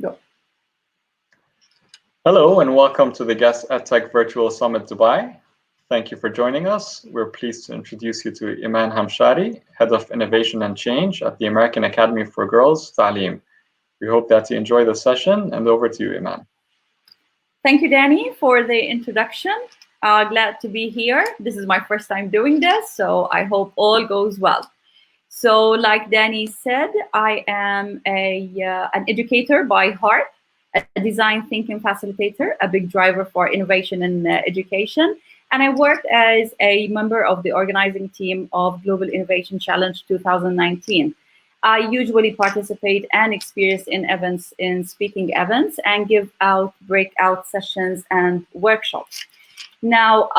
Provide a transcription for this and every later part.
Go. Hello and welcome to the Guest EdTech Virtual Summit Dubai. Thank you for joining us. We're pleased to introduce you to Eman Hamshari, Head of Innovation and Change at the American Academy for Girls, Taaleem. We hope that you enjoy the session, and over to you, Eman. Thank you, Danny, for the introduction. Glad to be here. This is my first time doing this, so I hope all goes well. So like Danny said, I am an educator by heart, a design thinking facilitator, a big driver for innovation in education. And I worked as a member of the organizing team of Global Innovation Challenge 2019. I usually participate and experience in events, in speaking events, and give out breakout sessions and workshops. Now,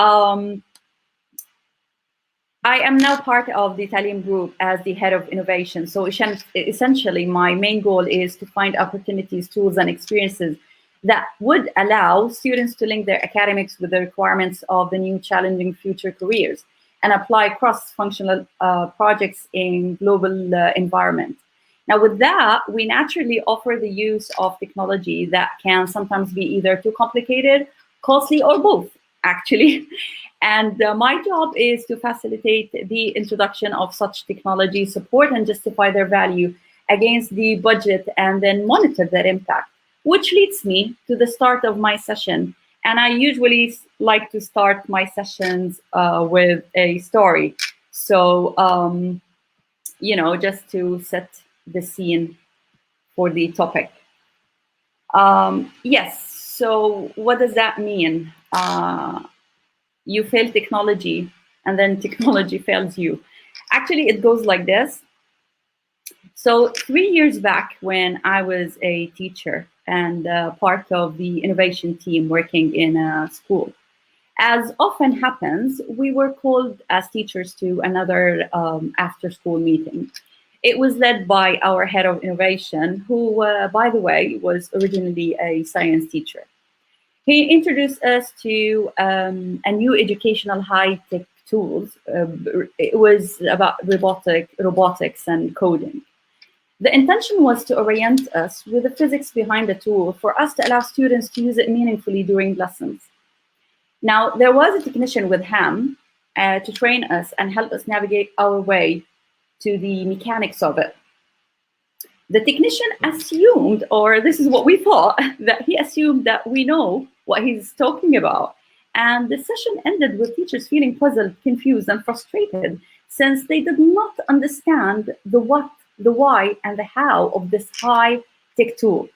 I am now part of the Taaleem group as the head of innovation. So essentially, my main goal is to find opportunities, tools, and experiences that would allow students to link their academics with the requirements of the new challenging future careers and apply cross-functional projects in global environment. Now, with that, we naturally offer the use of technology that can sometimes be either too complicated, costly, or both, actually. And my job is to facilitate the introduction of such technology, support and justify their value against the budget, and then monitor their impact, which leads me to the start of my session. And I usually like to start my sessions with a story. So, just to set the scene for the topic. Yes, so what does that mean? You fail technology, and then technology fails you. Actually, it goes like this. So 3 years back, when I was a teacher and part of the innovation team working in a school, as often happens, we were called as teachers to another after-school meeting. It was led by our head of innovation, who, by the way, was originally a science teacher. He introduced us to a new educational high-tech tools. It was about robotics and coding. The intention was to orient us with the physics behind the tool for us to allow students to use it meaningfully during lessons. Now, there was a technician with Ham to train us and help us navigate our way to the mechanics of it. The technician assumed, or this is what we thought, that he assumed that we know what he's talking about. And the session ended with teachers feeling puzzled, confused, and frustrated, since they did not understand the what, the why, and the how of this high-tech tool.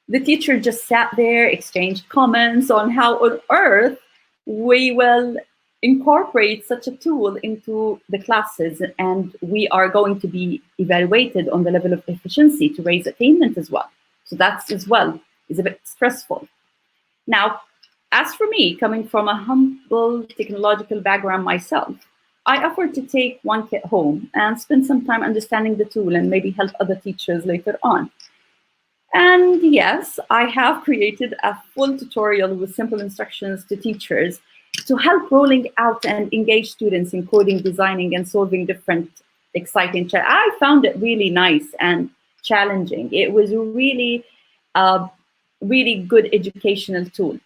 The teacher just sat there, exchanged comments on how on earth we will incorporate such a tool into the classes, and we are going to be evaluated on the level of efficiency to raise attainment as well. So that's as well is a bit stressful. Now, as for me, coming from a humble technological background myself, I offered to take one kit home and spend some time understanding the tool and maybe help other teachers later on. And yes, I have created a full tutorial with simple instructions to teachers to help rolling out and engage students in coding, designing, and solving different exciting challenges. I found it really nice and challenging. It was really really good educational tool.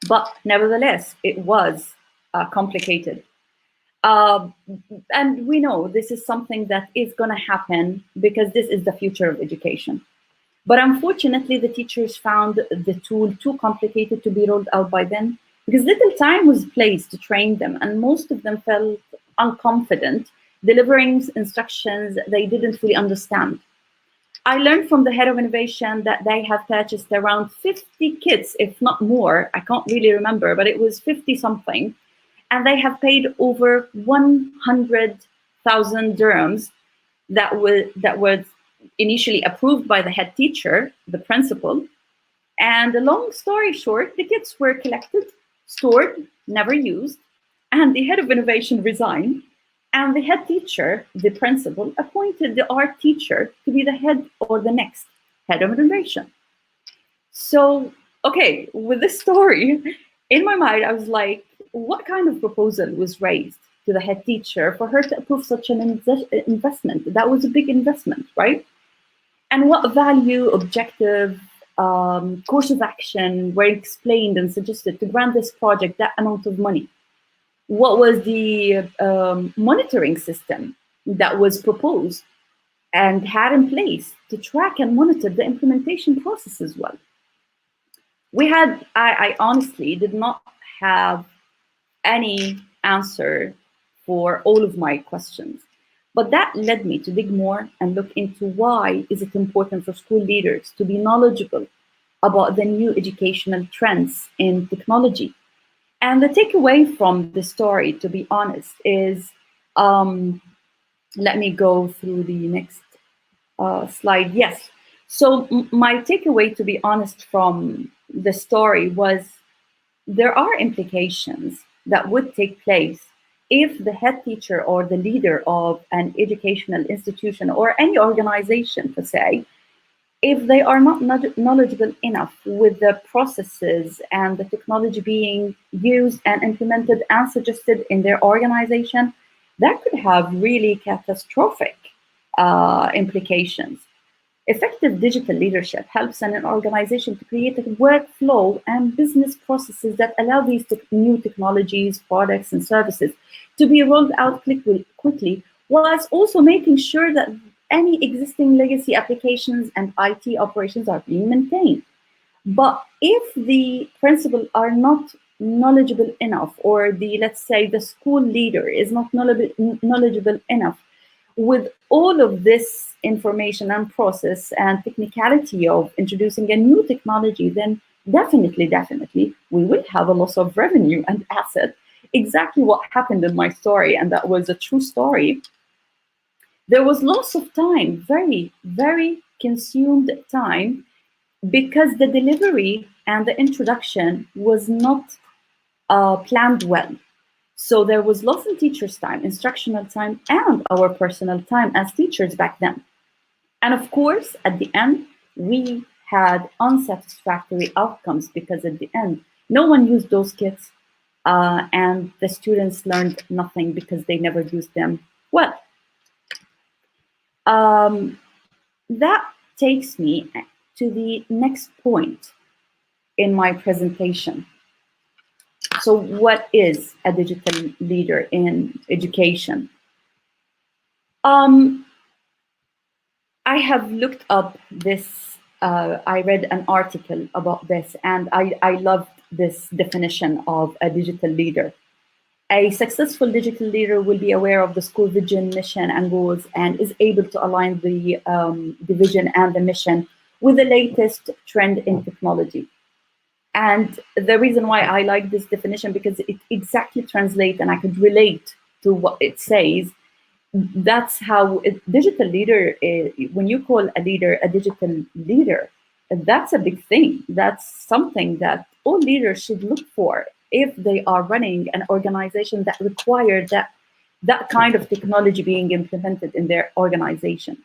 But nevertheless, it was complicated. And we know this is something that is going to happen because this is the future of education. But unfortunately, the teachers found the tool too complicated to be rolled out by then, because little time was placed to train them, and most of them felt unconfident delivering instructions they didn't fully understand. I learned from the head of innovation that they have purchased around 50 kits, if not more. I can't really remember, but it was 50 something. And they have paid over 100,000 dirhams that was initially approved by the head teacher, the principal. And the long story short, the kits were collected, stored, never used, and the head of innovation resigned. And the head teacher, the principal, appointed the art teacher to be the head or the next head of innovation. So, okay, with this story, in my mind, I was like, what kind of proposal was raised to the head teacher for her to approve such an investment? That was a big investment, right? and what value, objective, course of action were explained and suggested to grant this project that amount of money. What was the monitoring system that was proposed and had in place to track and monitor the implementation process as well. I honestly did not have any answer for all of my questions. But that led me to dig more and look into why is it important for school leaders to be knowledgeable about the new educational trends in technology. And the takeaway from the story, to be honest, is let me go through the next slide. Yes. So my takeaway, to be honest, from the story was there are implications that would take place if the head teacher or the leader of an educational institution or any organization, per se, if they are not knowledgeable enough with the processes and the technology being used and implemented and suggested in their organization, that could have really catastrophic implications. Effective digital leadership helps an organization to create a workflow and business processes that allow these new technologies, products, and services to be rolled out quickly, whilst also making sure that any existing legacy applications and IT operations are being maintained. But if the principal are not knowledgeable enough, or let's say the school leader is not knowledgeable enough with all of this information and process and technicality of introducing a new technology, then definitely, we will have a loss of revenue and asset. Exactly what happened in my story, and that was a true story. There was loss of time, very, very consumed time, because the delivery and the introduction was not planned well. So there was loss in teachers' time, instructional time, and our personal time as teachers back then. And of course, at the end, we had unsatisfactory outcomes because at the end, no one used those kits, and the students learned nothing because they never used them well. That takes me to the next point in my presentation. So what is a digital leader in education? I have looked up this, I read an article about this, and I loved this definition of a digital leader. A successful digital leader will be aware of the school vision, mission, and goals, and is able to align the vision and the mission with the latest trend in technology. And the reason why I like this definition, because it exactly translates, and I could relate to what it says. That's how a digital leader is. When you call a leader a digital leader, that's a big thing. That's something that all leaders should look for if they are running an organization that requires that kind of technology being implemented in their organization.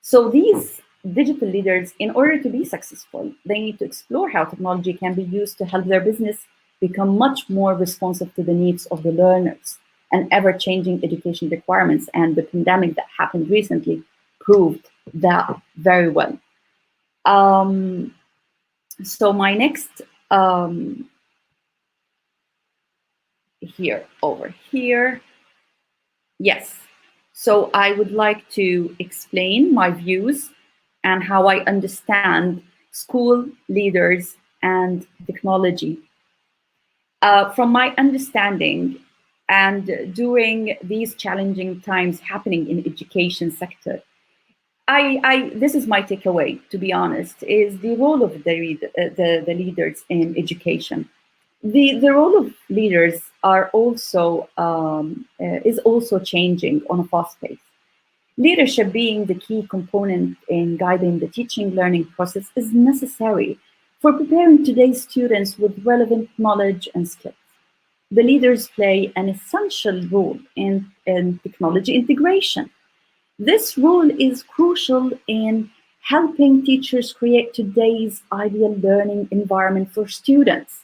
So these digital leaders, in order to be successful, they need to explore how technology can be used to help their business become much more responsive to the needs of the learners and ever-changing education requirements. And the pandemic that happened recently proved that very well. So my next, over here. Yes. So I would like to explain my views and how I understand school leaders and technology. From my understanding, and during these challenging times happening in education sector, this is my takeaway, to be honest, is the role of the leaders in education. The role of leaders are also is also changing on a fast pace. Leadership being the key component in guiding the teaching learning process is necessary for preparing today's students with relevant knowledge and skills. The leaders play an essential role in technology integration. This role is crucial in helping teachers create today's ideal learning environment for students.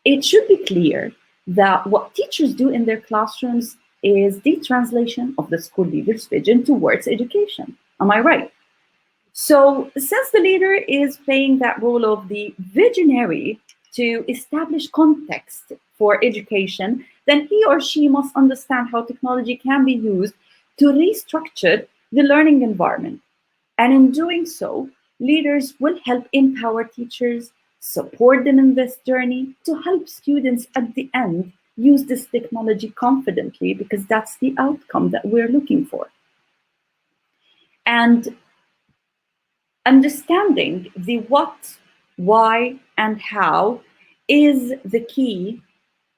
It should be clear that what teachers do in their classrooms is the translation of the school leader's vision towards education. Am I right? So since the leader is playing that role of the visionary to establish context for education, then he or she must understand how technology can be used to restructure the learning environment. And in doing so, leaders will help empower teachers, support them in this journey to help students at the end use this technology confidently, because that's the outcome that we're looking for. And understanding the what, why, and how is the key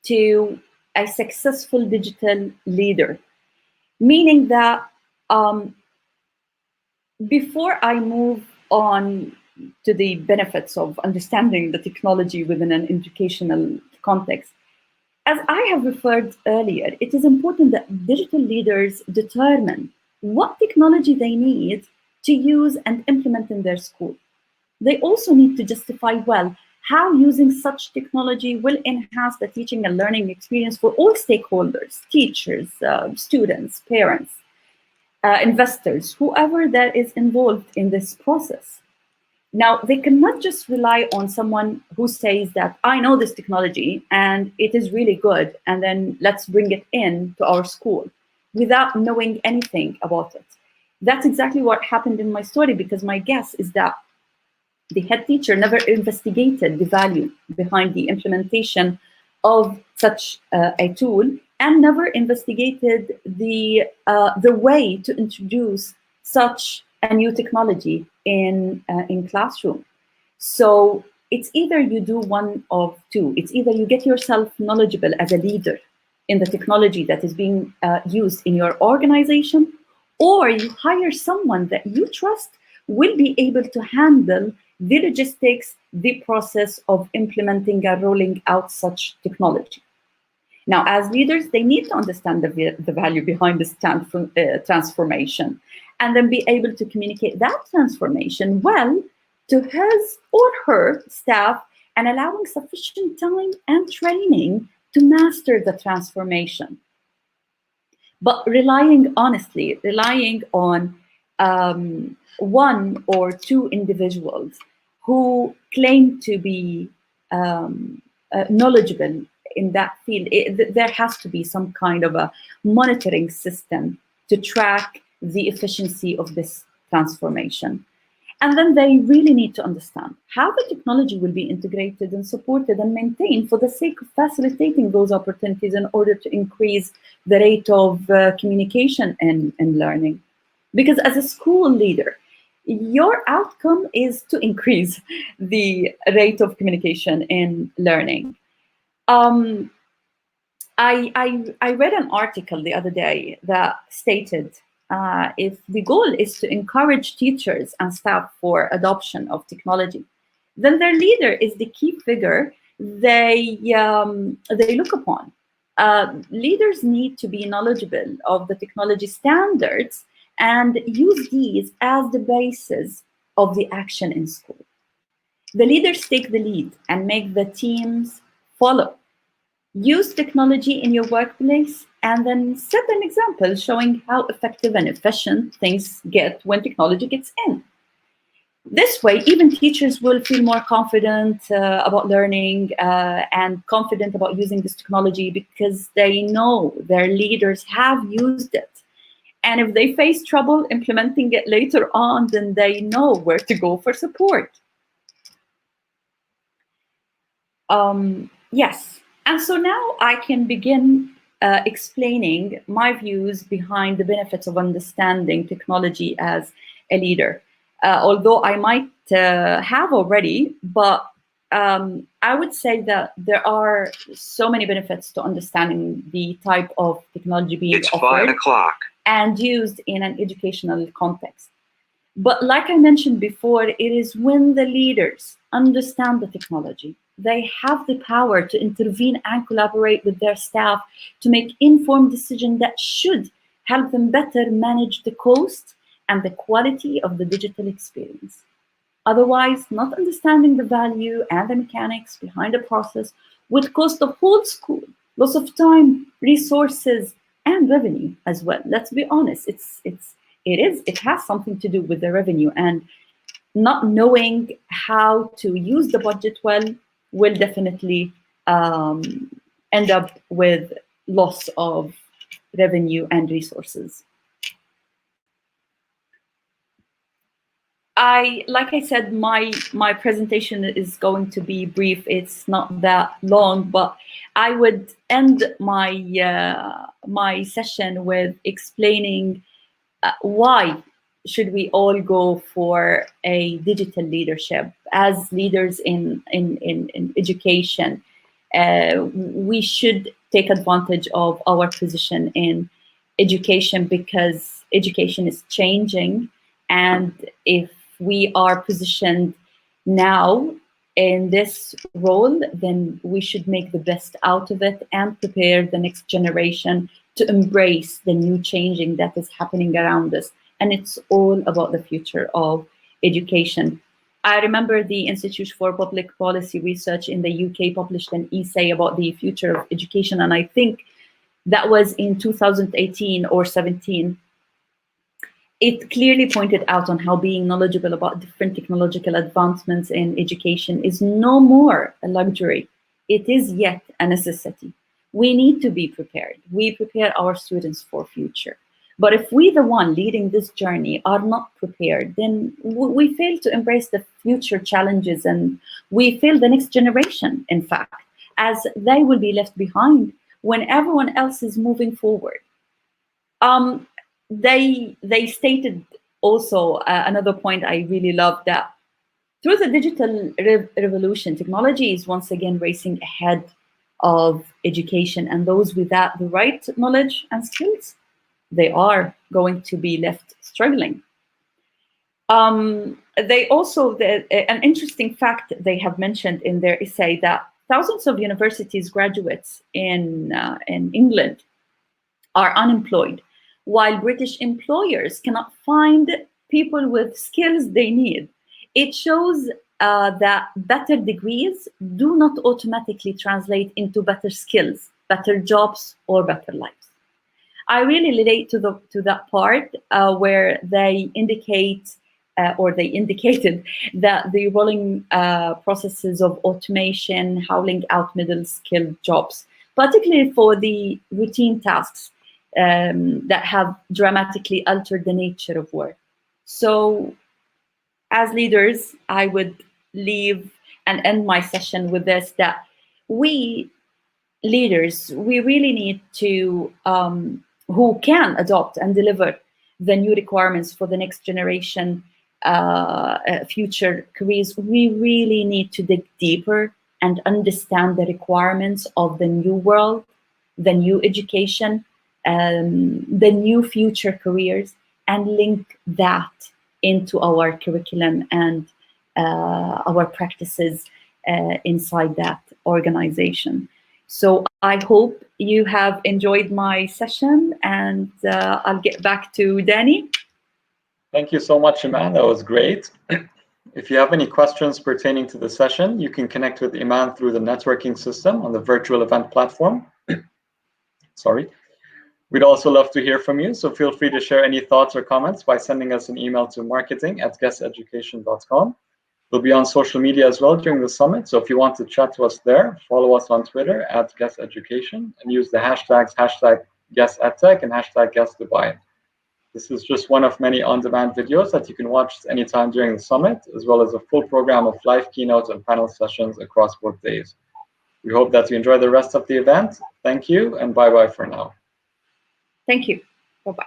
to a successful digital leader. Meaning that before I move on to the benefits of understanding the technology within an educational context, as I have referred earlier, it is important that digital leaders determine what technology they need to use and implement in their school. They also need to justify well how using such technology will enhance the teaching and learning experience for all stakeholders, teachers, students, parents, investors, whoever that is involved in this process. Now, they cannot just rely on someone who says that I know this technology and it is really good, and then let's bring it in to our school without knowing anything about it. That's exactly what happened in my story, because my guess is that the head teacher never investigated the value behind the implementation of such a tool, and never investigated the way to introduce such a new technology in classroom. So it's either you do one of two. It's either you get yourself knowledgeable as a leader in the technology that is being used in your organization, or you hire someone that you trust will be able to handle the logistics, the process of implementing and rolling out such technology. Now, as leaders, they need to understand the value behind this transformation, and then be able to communicate that transformation well to his or her staff, and allowing sufficient time and training to master the transformation. But relying on one or two individuals who claim to be knowledgeable in that field, there has to be some kind of a monitoring system to track the efficiency of this transformation. And then they really need to understand how the technology will be integrated and supported and maintained for the sake of facilitating those opportunities in order to increase the rate of communication and learning. Because as a school leader, your outcome is to increase the rate of communication and learning. I read an article the other day that stated if the goal is to encourage teachers and staff for adoption of technology, then their leader is the key figure they look upon. Leaders need to be knowledgeable of the technology standards and use these as the basis of the action in school. The leaders take the lead and make the teams follow. Use technology in your workplace and then set an example showing how effective and efficient things get when technology gets in. This way, even teachers will feel more confident about learning and confident about using this technology, because they know their leaders have used it. And if they face trouble implementing it later on, then they know where to go for support. Yes. And so now I can begin explaining my views behind the benefits of understanding technology as a leader. Although I might have already, but I would say that there are so many benefits to understanding the type of technology being offered and used in an educational context. But like I mentioned before, it is when the leaders understand the technology, they have the power to intervene and collaborate with their staff to make informed decisions that should help them better manage the cost and the quality of the digital experience. Otherwise, not understanding the value and the mechanics behind the process would cost the whole school loss of time, resources, and revenue as well. Let's be honest, it has something to do with the revenue, and not knowing how to use the budget well will definitely end up with loss of revenue and resources. Like I said, my presentation is going to be brief. It's not that long, but I would end my session with explaining why should we all go for a digital leadership as leaders in education. We should take advantage of our position in education because education is changing, and if we are positioned now in this role, then we should make the best out of it and prepare the next generation to embrace the new changing that is happening around us. And it's all about the future of education. I remember the Institute for Public Policy Research in the UK published an essay about the future of education, and I think that was in 2018 or 17. It clearly pointed out on how being knowledgeable about different technological advancements in education is no more a luxury. It is yet a necessity. We need to be prepared. We prepare our students for future. But if we, the one leading this journey, are not prepared, then we fail to embrace the future challenges, and we fail the next generation, in fact, as they will be left behind when everyone else is moving forward. They stated also another point I really love, that through the digital revolution, technology is once again racing ahead of education, and those without the right knowledge and skills, they are going to be left struggling. They also, an interesting fact they have mentioned in their essay, that thousands of universities graduates in England are unemployed, while British employers cannot find people with skills they need. It shows that better degrees do not automatically translate into better skills, better jobs, or better lives. I really relate to that part where they indicate, or they indicated, that the rolling processes of automation howling out middle skilled jobs, particularly for the routine tasks that have dramatically altered the nature of work. So as leaders, I would leave and end my session with this, that we leaders, we really need to, who can adopt and deliver the new requirements for the next generation future careers, we really need to dig deeper and understand the requirements of the new world, the new education, the new future careers, and link that into our curriculum and our practices inside that organization. So I hope you have enjoyed my session, and I'll get back to Danny. Thank you so much, Eman. That was great. If you have any questions pertaining to the session, you can connect with Eman through the networking system on the virtual event platform. Sorry. We'd also love to hear from you, so feel free to share any thoughts or comments by sending us an email to marketing@guesteducation.com. We'll be on social media as well during the summit, so if you want to chat to us there, follow us on Twitter @guesteducation and use the hashtags #guestedtech and #guestdubai. This is just one of many on-demand videos that you can watch anytime during the summit, as well as a full program of live keynotes and panel sessions across both days. We hope that you enjoy the rest of the event. Thank you, and bye-bye for now. Thank you. Bye-bye.